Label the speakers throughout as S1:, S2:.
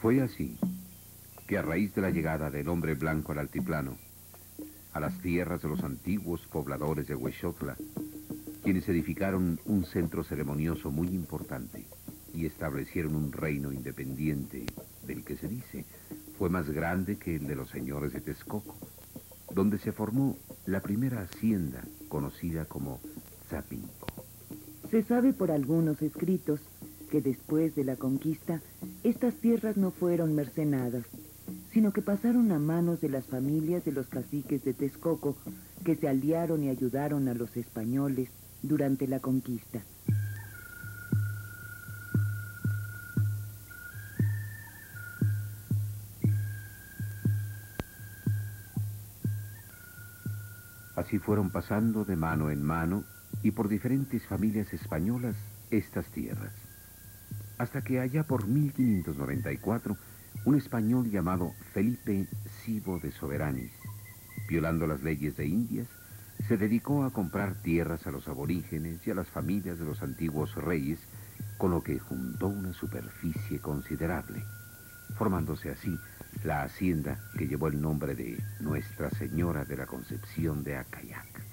S1: Fue así que a raíz de la llegada del hombre blanco al altiplano, a las tierras de los antiguos pobladores de Huexotla, quienes edificaron un centro ceremonioso muy importante y establecieron un reino independiente, del que se dice fue más grande que el de los señores de Texcoco, donde se formó la primera hacienda conocida como Tzapinco.
S2: Se sabe por algunos escritos que después de la conquista, estas tierras no fueron mercenadas, sino que pasaron a manos de las familias de los caciques de Texcoco, que se aliaron y ayudaron a los españoles durante la conquista.
S1: Así fueron pasando de mano en mano y por diferentes familias españolas estas tierras, hasta que allá por 1594, un español llamado Felipe Cibo de Soberanis, violando las leyes de Indias, se dedicó a comprar tierras a los aborígenes y a las familias de los antiguos reyes, con lo que juntó una superficie considerable, formándose así la hacienda que llevó el nombre de Nuestra Señora de la Concepción de Acayac,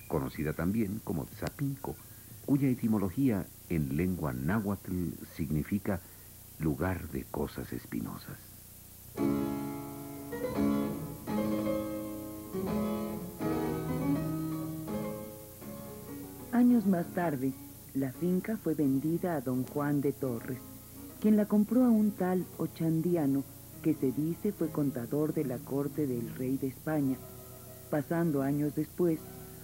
S1: conocida también como Tzapinco, cuya etimología en lengua náhuatl significa lugar de cosas espinosas.
S2: Años más tarde, la finca fue vendida a don Juan de Torres, quien la compró a un tal Ochandiano, que se dice fue contador de la corte del rey de España, pasando años después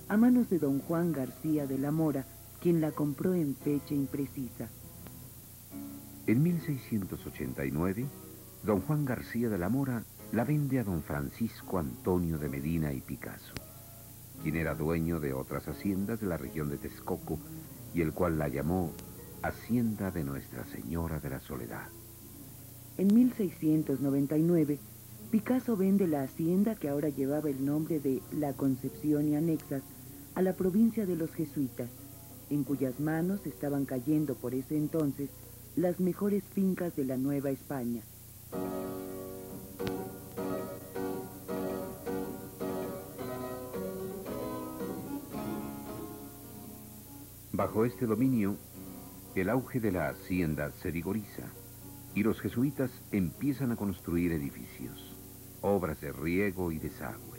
S2: a manos de don Juan García de la Mora, quien la compró en fecha imprecisa.
S1: En 1689, don Juan García de la Mora la vende a don Francisco Antonio de Medina y Picasso, quien era dueño de otras haciendas de la región de Texcoco y el cual la llamó Hacienda de Nuestra Señora de la Soledad.
S2: En 1699, Picasso vende la hacienda que ahora llevaba el nombre de La Concepción y anexas a la provincia de los jesuitas, en cuyas manos estaban cayendo por ese entonces las mejores fincas de la Nueva España.
S1: Bajo este dominio, el auge de la hacienda se vigoriza y los jesuitas empiezan a construir edificios, obras de riego y desagüe.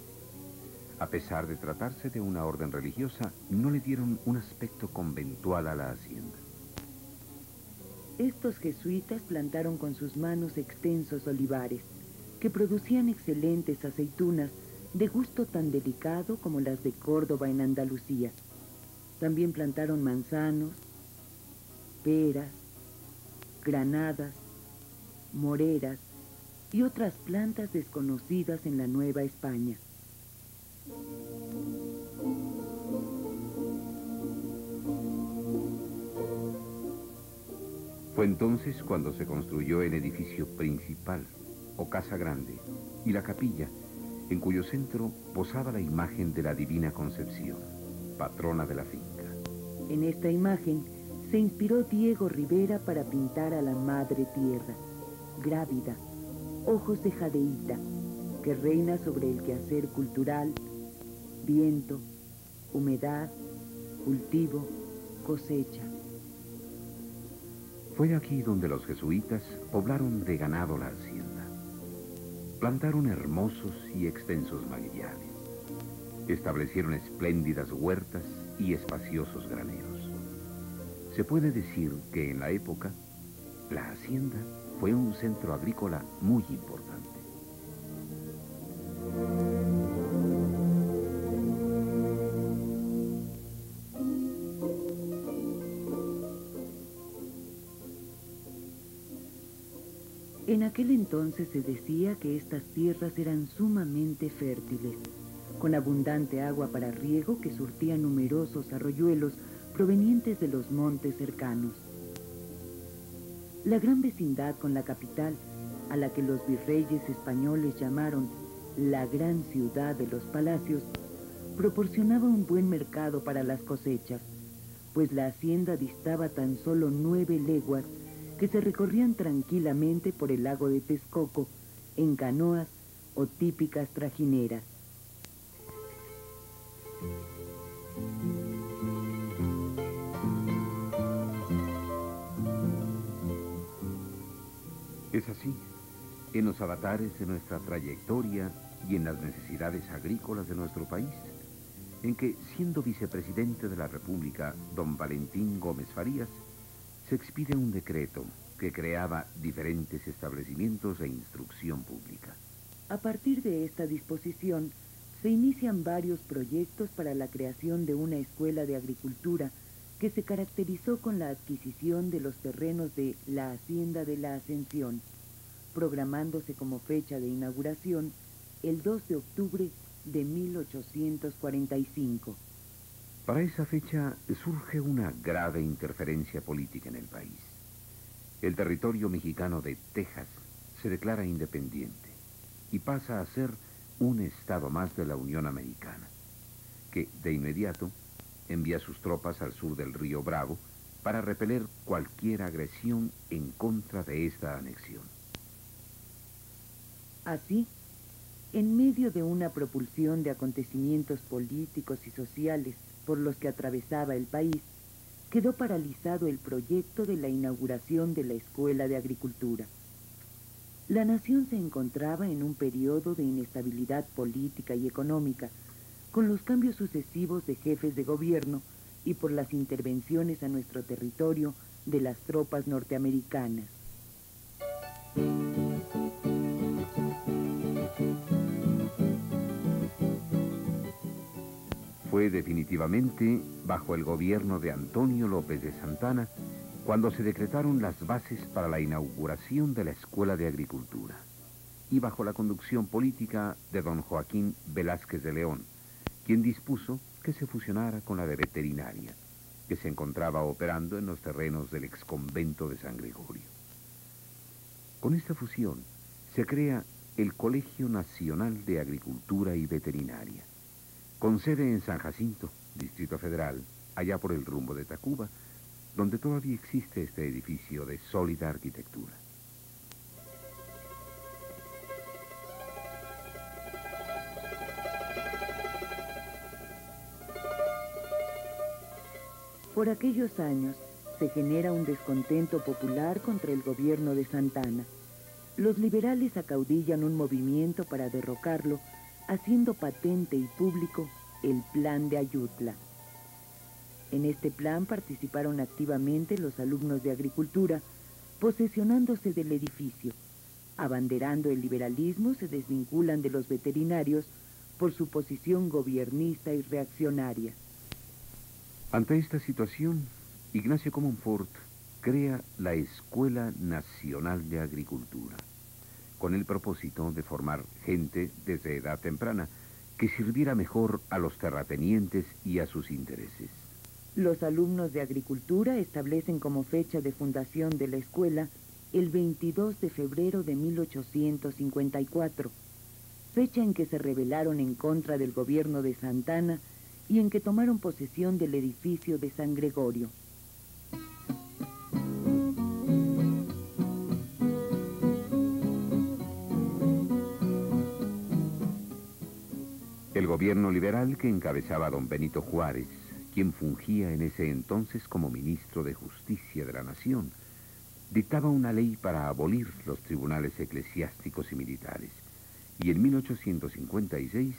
S1: A pesar de tratarse de una orden religiosa, no le dieron un aspecto conventual a la hacienda.
S2: Estos jesuitas plantaron con sus manos extensos olivares, que producían excelentes aceitunas de gusto tan delicado como las de Córdoba en Andalucía. También plantaron manzanos, peras, granadas, moreras y otras plantas desconocidas en la Nueva España.
S1: Fue entonces cuando se construyó el edificio principal, o Casa Grande, y la capilla, en cuyo centro posaba la imagen de la Divina Concepción, patrona de la finca.
S2: En esta imagen se inspiró Diego Rivera para pintar a la Madre Tierra, grávida, ojos de jadeíta, que reina sobre el quehacer cultural, viento, humedad, cultivo, cosecha.
S1: Fue aquí donde los jesuitas poblaron de ganado la hacienda. Plantaron hermosos y extensos manguillares. Establecieron espléndidas huertas y espaciosos graneros. Se puede decir que en la época, la hacienda fue un centro agrícola muy importante.
S2: En aquel entonces se decía que estas tierras eran sumamente fértiles, con abundante agua para riego que surtía numerosos arroyuelos provenientes de los montes cercanos. La gran vecindad con la capital, a la que los virreyes españoles llamaron la gran ciudad de los palacios, proporcionaba un buen mercado para las cosechas, pues la hacienda distaba tan solo 9 leguas, que se recorrían tranquilamente por el lago de Texcoco en canoas o típicas trajineras.
S1: Es así, en los avatares de nuestra trayectoria y en las necesidades agrícolas de nuestro país, en que, siendo vicepresidente de la República, don Valentín Gómez Farías, se expide un decreto que creaba diferentes establecimientos de instrucción pública.
S2: A partir de esta disposición, se inician varios proyectos para la creación de una escuela de agricultura que se caracterizó con la adquisición de los terrenos de la Hacienda de la Ascensión, programándose como fecha de inauguración el 2 de octubre de 1845.
S1: Para esa fecha surge una grave interferencia política en el país. El territorio mexicano de Texas se declara independiente y pasa a ser un estado más de la Unión Americana, que de inmediato envía sus tropas al sur del río Bravo para repeler cualquier agresión en contra de esta anexión.
S2: Así, en medio de una propulsión de acontecimientos políticos y sociales por los que atravesaba el país, quedó paralizado el proyecto de la inauguración de la Escuela de Agricultura. La nación se encontraba en un periodo de inestabilidad política y económica, con los cambios sucesivos de jefes de gobierno y por las intervenciones a nuestro territorio de las tropas norteamericanas.
S1: Fue definitivamente bajo el gobierno de Antonio López de Santana cuando se decretaron las bases para la inauguración de la Escuela de Agricultura, y bajo la conducción política de don Joaquín Velázquez de León, quien dispuso que se fusionara con la de Veterinaria, que se encontraba operando en los terrenos del exconvento de San Gregorio. Con esta fusión se crea el Colegio Nacional de Agricultura y Veterinaria, con sede en San Jacinto, Distrito Federal, allá por el rumbo de Tacuba, donde todavía existe este edificio de sólida arquitectura.
S2: Por aquellos años se genera un descontento popular contra el gobierno de Santana. Los liberales acaudillan un movimiento para derrocarlo, haciendo patente y público el Plan de Ayutla. En este plan participaron activamente los alumnos de agricultura, posesionándose del edificio. Abanderando el liberalismo, se desvinculan de los veterinarios por su posición gobiernista y reaccionaria.
S1: Ante esta situación, Ignacio Comonfort crea la Escuela Nacional de Agricultura, con el propósito de formar gente desde edad temprana que sirviera mejor a los terratenientes y a sus intereses.
S2: Los alumnos de agricultura establecen como fecha de fundación de la escuela el 22 de febrero de 1854, fecha en que se rebelaron en contra del gobierno de Santana y en que tomaron posesión del edificio de San Gregorio.
S1: El gobierno liberal que encabezaba don Benito Juárez, quien fungía en ese entonces como ministro de Justicia de la Nación, dictaba una ley para abolir los tribunales eclesiásticos y militares, y en 1856,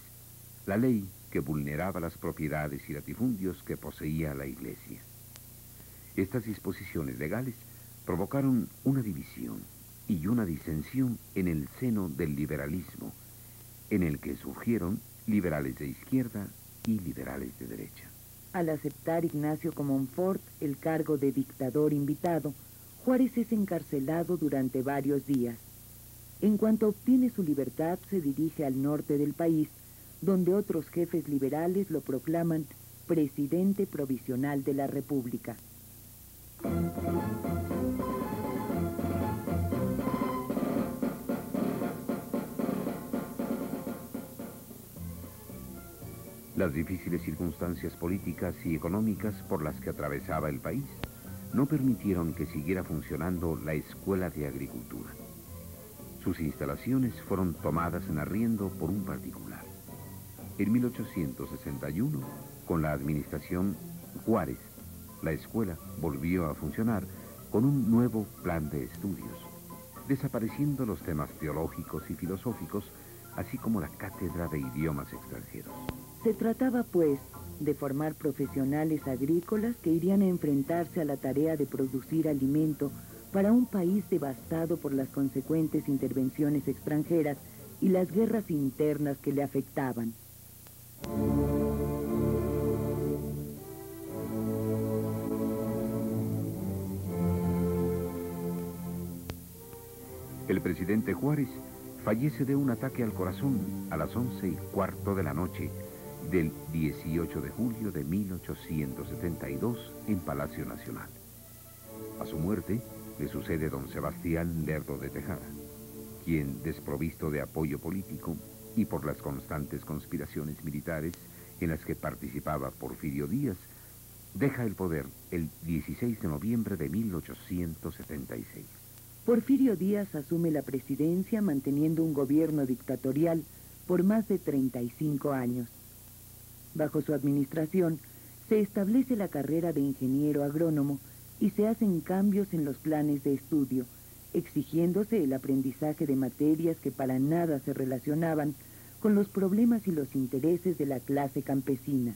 S1: la ley que vulneraba las propiedades y latifundios que poseía la Iglesia. Estas disposiciones legales provocaron una división y una disensión en el seno del liberalismo, en el que surgieron liberales de izquierda y liberales de derecha.
S2: Al aceptar Ignacio Comonfort el cargo de dictador invitado, Juárez es encarcelado durante varios días. En cuanto obtiene su libertad, se dirige al norte del país, donde otros jefes liberales lo proclaman presidente provisional de la República.
S1: Las difíciles circunstancias políticas y económicas por las que atravesaba el país no permitieron que siguiera funcionando la Escuela de Agricultura. Sus instalaciones fueron tomadas en arriendo por un particular. En 1861, con la administración Juárez, la escuela volvió a funcionar con un nuevo plan de estudios, desapareciendo los temas teológicos y filosóficos, así como la cátedra de idiomas extranjeros.
S2: Se trataba, pues, de formar profesionales agrícolas que irían a enfrentarse a la tarea de producir alimento para un país devastado por las consecuentes intervenciones extranjeras y las guerras internas que le afectaban.
S1: El presidente Juárez fallece de un ataque al corazón a las 11:15 de la noche del 18 de julio de 1872 en Palacio Nacional. A su muerte le sucede don Sebastián Lerdo de Tejada, quien, desprovisto de apoyo político y por las constantes conspiraciones militares en las que participaba Porfirio Díaz, deja el poder el 16 de noviembre de 1876.
S2: Porfirio Díaz asume la presidencia manteniendo un gobierno dictatorial por más de 35 años. Bajo su administración se establece la carrera de ingeniero agrónomo y se hacen cambios en los planes de estudio, exigiéndose el aprendizaje de materias que para nada se relacionaban con los problemas y los intereses de la clase campesina.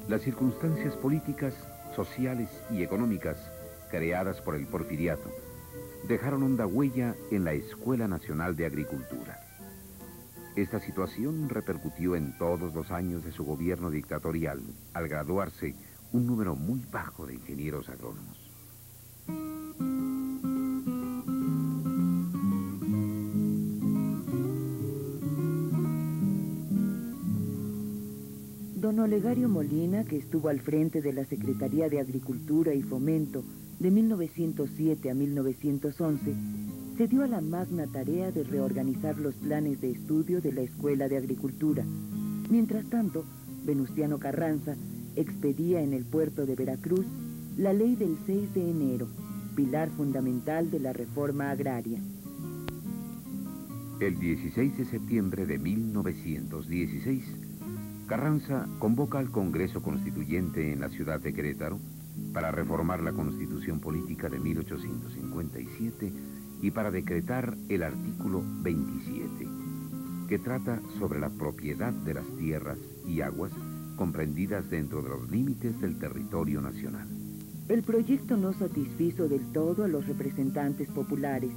S1: Las circunstancias políticas, sociales y económicas creadas por el porfiriato dejaron honda huella en la Escuela Nacional de Agricultura. Esta situación repercutió en todos los años de su gobierno dictatorial, al graduarse un número muy bajo de ingenieros agrónomos.
S2: Don Olegario Molina, que estuvo al frente de la Secretaría de Agricultura y Fomento de 1907 a 1911, se dio a la magna tarea de reorganizar los planes de estudio de la Escuela de Agricultura. Mientras tanto, Venustiano Carranza expedía en el puerto de Veracruz la ley del 6 de enero, pilar fundamental de la reforma agraria.
S1: El 16 de septiembre de 1916, Carranza convoca al Congreso Constituyente en la ciudad de Querétaro para reformar la Constitución Política de 1857 y para decretar el artículo 27, que trata sobre la propiedad de las tierras y aguas comprendidas dentro de los límites del territorio nacional.
S2: El proyecto no satisfizo del todo a los representantes populares,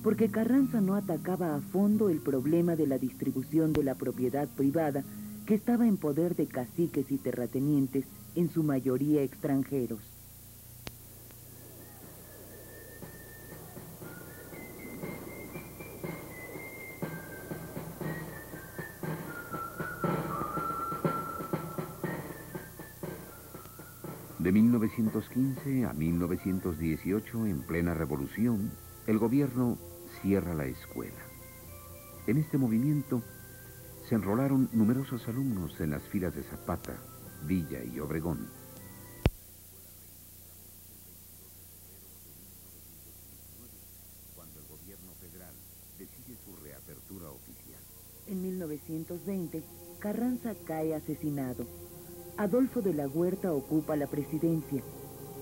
S2: porque Carranza no atacaba a fondo el problema de la distribución de la propiedad privada que estaba en poder de caciques y terratenientes, en su mayoría extranjeros.
S1: De 1915 a 1918, en plena revolución, el gobierno cierra la escuela. En este movimiento se enrolaron numerosos alumnos en las filas de Zapata, Villa y Obregón. Cuando el gobierno federal decide su reapertura oficial.
S2: En 1920, Carranza cae asesinado. Adolfo de la Huerta ocupa la presidencia.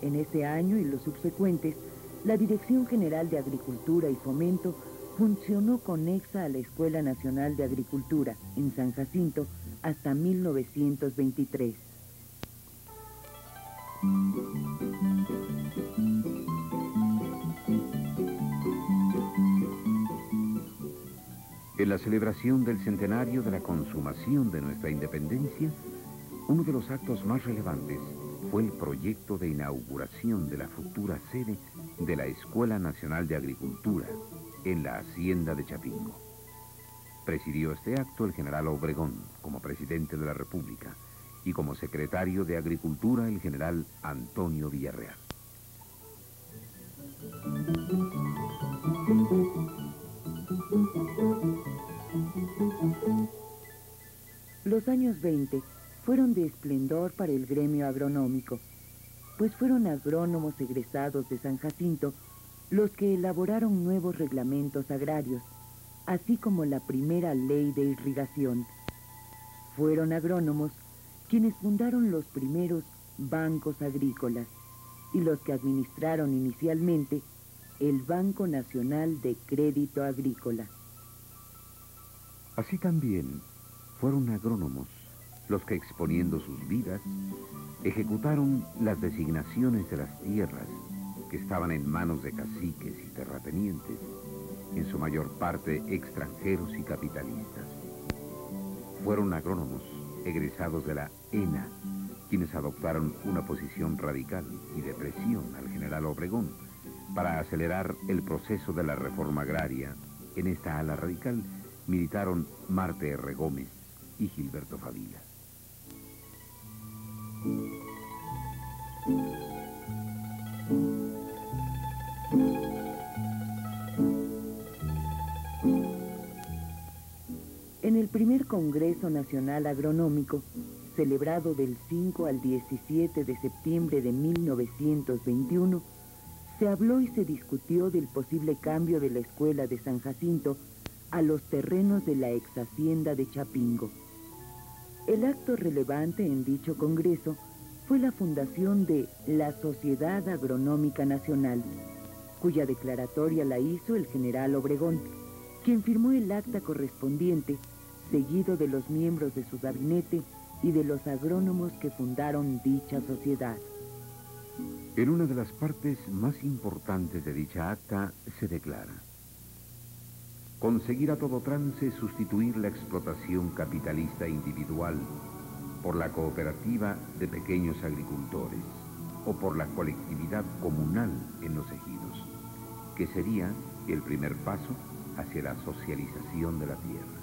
S2: En ese año y los subsecuentes, la Dirección General de Agricultura y Fomento funcionó conexa a la Escuela Nacional de Agricultura en San Jacinto hasta 1923.
S1: En la celebración del centenario de la consumación de nuestra independencia, uno de los actos más relevantes fue el proyecto de inauguración de la futura sede de la Escuela Nacional de Agricultura en la Hacienda de Chapingo. Presidió este acto el general Obregón como presidente de la República y como secretario de Agricultura el general Antonio Villarreal.
S2: Los años 20 fueron de esplendor para el gremio agronómico, pues fueron agrónomos egresados de San Jacinto los que elaboraron nuevos reglamentos agrarios, así como la primera ley de irrigación. Fueron agrónomos quienes fundaron los primeros bancos agrícolas y los que administraron inicialmente el Banco Nacional de Crédito Agrícola.
S1: Así también fueron agrónomos los que, exponiendo sus vidas, ejecutaron las designaciones de las tierras que estaban en manos de caciques y terratenientes, en su mayor parte extranjeros y capitalistas. Fueron agrónomos egresados de la ENA, quienes adoptaron una posición radical y de presión al general Obregón para acelerar el proceso de la reforma agraria. En esta ala radical militaron Marte R. Gómez y Gilberto Favila.
S2: En el primer Congreso Nacional Agronómico, celebrado del 5 al 17 de septiembre de 1921, se habló y se discutió del posible cambio de la Escuela de San Jacinto a los terrenos de la ex hacienda de Chapingo. El acto relevante en dicho Congreso fue la fundación de la Sociedad Agronómica Nacional, cuya declaratoria la hizo el general Obregón, quien firmó el acta correspondiente, seguido de los miembros de su gabinete y de los agrónomos que fundaron dicha sociedad.
S1: En una de las partes más importantes de dicha acta se declara: conseguir a todo trance sustituir la explotación capitalista individual por la cooperativa de pequeños agricultores o por la colectividad comunal en los ejidos, que sería el primer paso hacia la socialización de la tierra.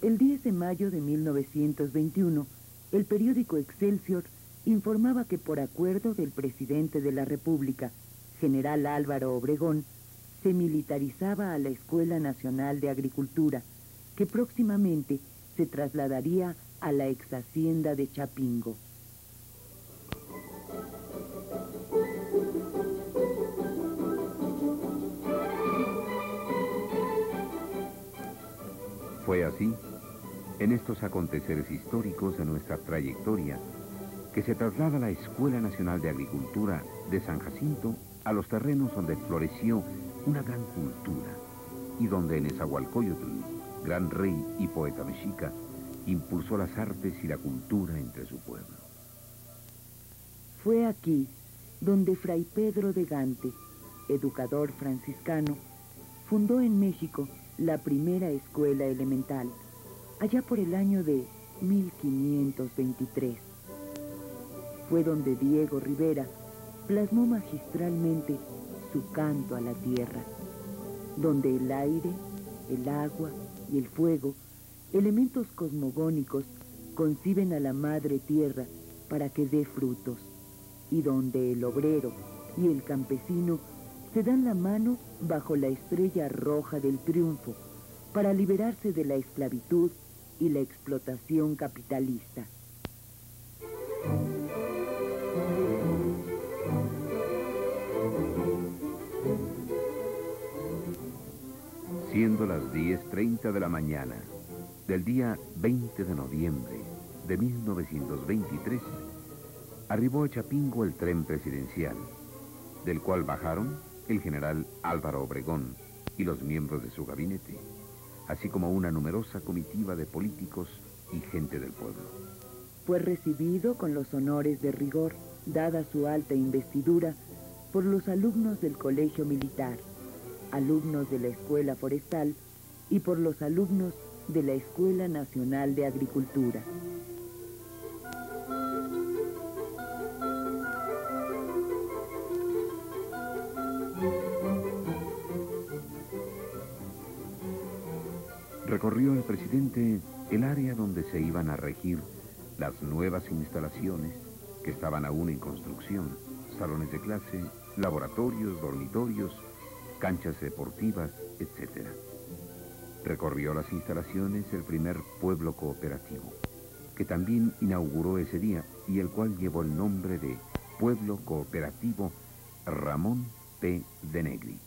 S2: El 10 de mayo de 1921, el periódico Excelsior informaba que por acuerdo del presidente de la República, general Álvaro Obregón, se militarizaba a la Escuela Nacional de Agricultura, que próximamente se trasladaría a la ex hacienda de Chapingo.
S1: Fue así, en estos aconteceres históricos de nuestra trayectoria, que se traslada la Escuela Nacional de Agricultura de San Jacinto a los terrenos donde floreció una gran cultura y donde Nezahualcóyotl, gran rey y poeta mexica, impulsó las artes y la cultura entre su pueblo.
S2: Fue aquí donde Fray Pedro de Gante, educador franciscano, fundó en México la primera escuela elemental, allá por el año de 1523. Fue donde Diego Rivera plasmó magistralmente su canto a la tierra, donde el aire, el agua y el fuego, elementos cosmogónicos, conciben a la madre tierra para que dé frutos, y donde el obrero y el campesino se dan la mano bajo la estrella roja del triunfo para liberarse de la esclavitud y la explotación capitalista.
S1: Siendo las 10:30 de la mañana del día 20 de noviembre de 1923, arribó a Chapingo el tren presidencial, del cual bajaron el general Álvaro Obregón y los miembros de su gabinete, así como una numerosa comitiva de políticos y gente del pueblo.
S2: Fue recibido con los honores de rigor, dada su alta investidura, por los alumnos del Colegio Militar, alumnos de la Escuela Forestal y por los alumnos de la Escuela Nacional de Agricultura.
S1: Recorrió el presidente el área donde se iban a regir las nuevas instalaciones que estaban aún en construcción, salones de clase, laboratorios, dormitorios, canchas deportivas, etc. Recorrió las instalaciones el primer pueblo cooperativo, que también inauguró ese día y el cual llevó el nombre de Pueblo Cooperativo Ramón P. de Negri.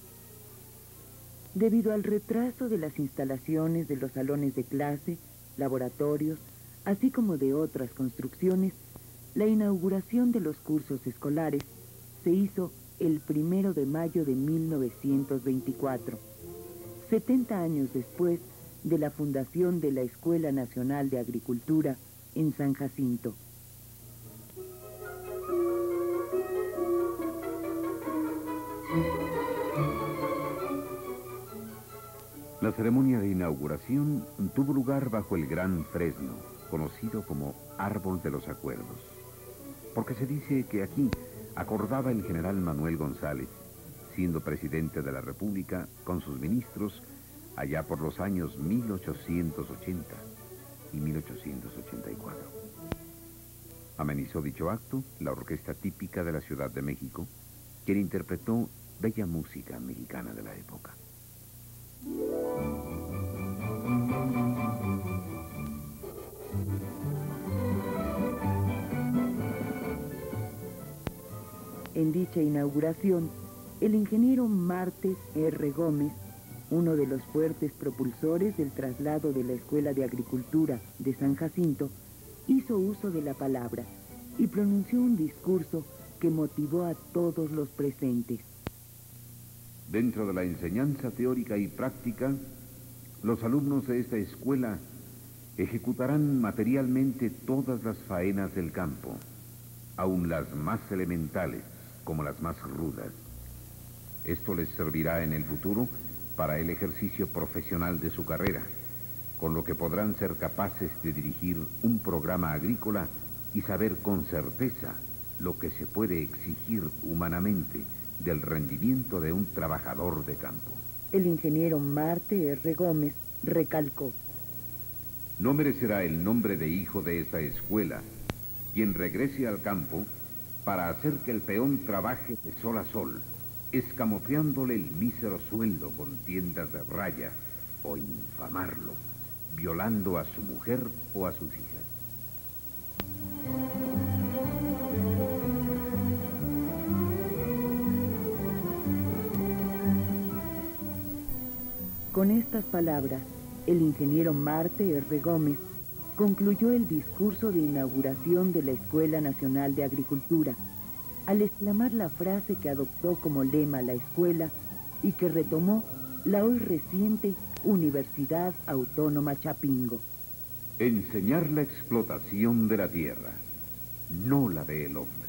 S2: Debido al retraso de las instalaciones de los salones de clase, laboratorios, así como de otras construcciones, la inauguración de los cursos escolares se hizo el 1 de mayo de 1924, 70 años después de la fundación de la Escuela Nacional de Agricultura en San Jacinto.
S1: La ceremonia de inauguración tuvo lugar bajo el gran fresno, conocido como Árbol de los Acuerdos, porque se dice que aquí acordaba el general Manuel González, siendo presidente de la República, con sus ministros, allá por los años 1880 y 1884. Amenizó dicho acto la orquesta típica de la Ciudad de México, quien interpretó bella música mexicana de la época.
S2: En dicha inauguración, el ingeniero Martes R. Gómez, uno de los fuertes propulsores del traslado de la Escuela de Agricultura de San Jacinto, hizo uso de la palabra y pronunció un discurso que motivó a todos los presentes.
S1: Dentro de la enseñanza teórica y práctica, los alumnos de esta escuela ejecutarán materialmente todas las faenas del campo, aun las más elementales como las más rudas. Esto les servirá en el futuro para el ejercicio profesional de su carrera, con lo que podrán ser capaces de dirigir un programa agrícola y saber con certeza lo que se puede exigir humanamente del rendimiento de un trabajador de campo.
S2: El ingeniero Marte R. Gómez recalcó:
S1: no merecerá el nombre de hijo de esta escuela quien regrese al campo para hacer que el peón trabaje de sol a sol, escamoteándole el mísero sueldo con tiendas de raya, o infamarlo, violando a su mujer o a sus hijas.
S2: Con estas palabras, el ingeniero Marte R. Gómez concluyó el discurso de inauguración de la Escuela Nacional de Agricultura, al exclamar la frase que adoptó como lema la escuela y que retomó la hoy reciente Universidad Autónoma Chapingo.
S1: Enseñar la explotación de la tierra, no la del hombre.